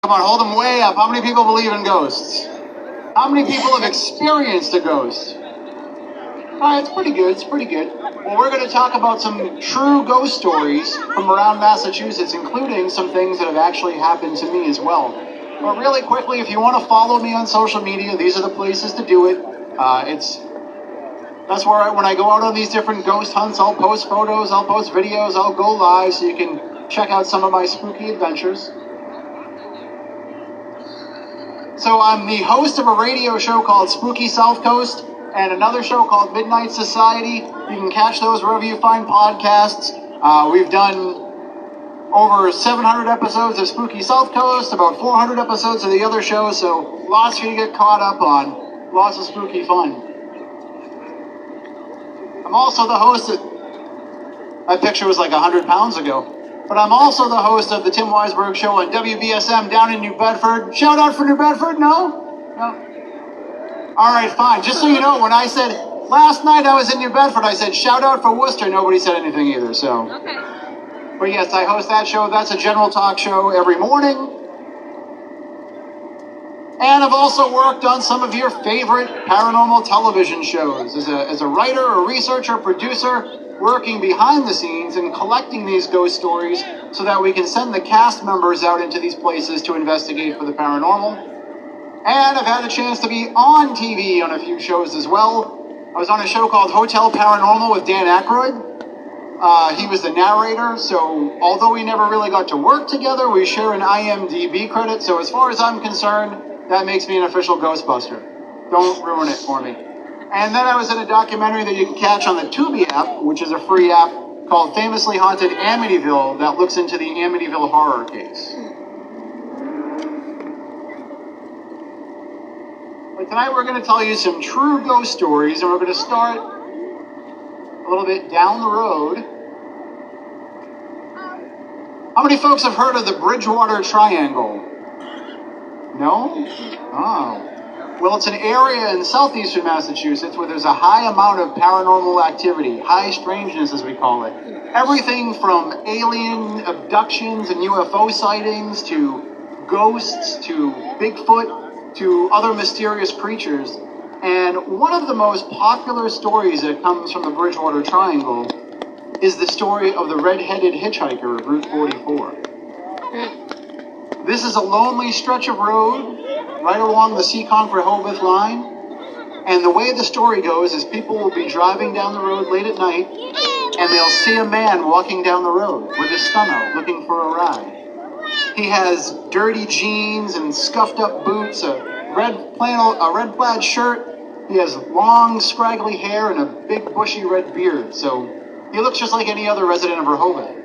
Come on, hold them way up. How many people believe in ghosts? How many people have experienced a ghost? All right, it's pretty good. It's pretty good. Well, we're going to talk about some true ghost stories from around Massachusetts, including some things that have actually happened to me as well. But really quickly, if you want to follow me on social media, these are the places to do it. That's where when I go out on these different ghost hunts, I'll post photos, I'll post videos, I'll go live, so you can check out some of my spooky adventures. So I'm the host of a radio show called Spooky South Coast and another show called Midnight Society. You can catch those wherever you find podcasts. We've done over 700 episodes of Spooky South Coast, about 400 episodes of the other shows, so lots for you to get caught up on. Lots of spooky fun. I'm also the host of... That picture was like 100 pounds ago. But I'm also the host of the Tim Weisberg Show on WBSM down in New Bedford. Shout out for New Bedford? No? All right, fine. Just so you know, when I said, last night I was in New Bedford, I said, shout out for Worcester. Nobody said anything either, so. Okay. But yes, I host that show. That's a general talk show every morning. And I've also worked on some of your favorite paranormal television shows as a writer, a researcher, producer, working behind the scenes and collecting these ghost stories so that we can send the cast members out into these places to investigate for the paranormal. And I've had a chance to be on TV on a few shows as well. I was on a show called Hotel Paranormal with Dan Aykroyd. He was the narrator, so although we never really got to work together, we share an IMDb credit, so as far as I'm concerned, that makes me an official Ghostbuster. Don't ruin it for me. And then I was in a documentary that you can catch on the Tubi app, which is a free app called Famously Haunted Amityville that looks into the Amityville horror case. But tonight we're going to tell you some true ghost stories, and we're going to start a little bit down the road. How many folks have heard of the Bridgewater Triangle? No? Oh. Well, it's an area in southeastern Massachusetts where there's a high amount of paranormal activity, high strangeness as we call it. Everything from alien abductions and UFO sightings to ghosts to Bigfoot to other mysterious creatures. And one of the most popular stories that comes from the Bridgewater Triangle is the story of the red-headed hitchhiker of Route 44. This is a lonely stretch of road right along the Seekonk-Rehoboth line. And the way the story goes is people will be driving down the road late at night and they'll see a man walking down the road with his thumb out looking for a ride. He has dirty jeans and scuffed up boots, a red plaid shirt. He has long, scraggly hair and a big, bushy red beard. So he looks just like any other resident of Rehoboth.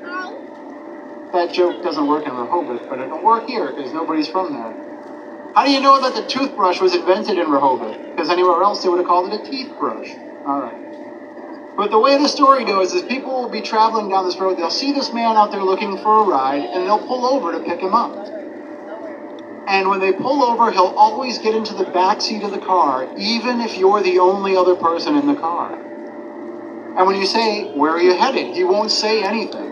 That joke doesn't work in Rehoboth, but it'll work here because nobody's from there. How do you know that the toothbrush was invented in Rehoboth? Because anywhere else they would have called it a teeth brush. All right. But the way the story goes is people will be traveling down this road. They'll see this man out there looking for a ride, and they'll pull over to pick him up. And when they pull over, he'll always get into the back seat of the car, even if you're the only other person in the car. And when you say, "Where are you headed?" he won't say anything.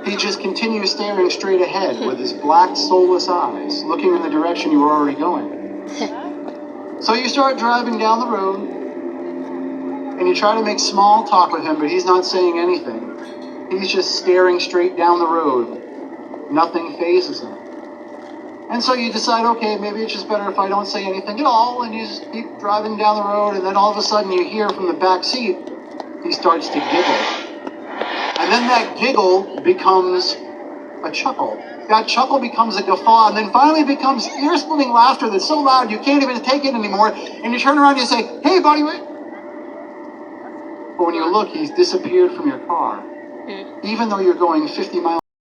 He just continues staring straight ahead with his black, soulless eyes, looking in the direction you were already going. So you start driving down the road, and you try to make small talk with him, but he's not saying anything. He's just staring straight down the road. Nothing phases him. And so you decide, okay, maybe it's just better if I don't say anything at all, and you just keep driving down the road, and then all of a sudden you hear from the back seat, he starts to giggle. And then that giggle becomes a chuckle. That chuckle becomes a guffaw, and then finally becomes ear-splitting laughter that's so loud you can't even take it anymore. And you turn around and you say, "Hey, buddy, wait." But when you look, he's disappeared from your car. Even though you're going 50 miles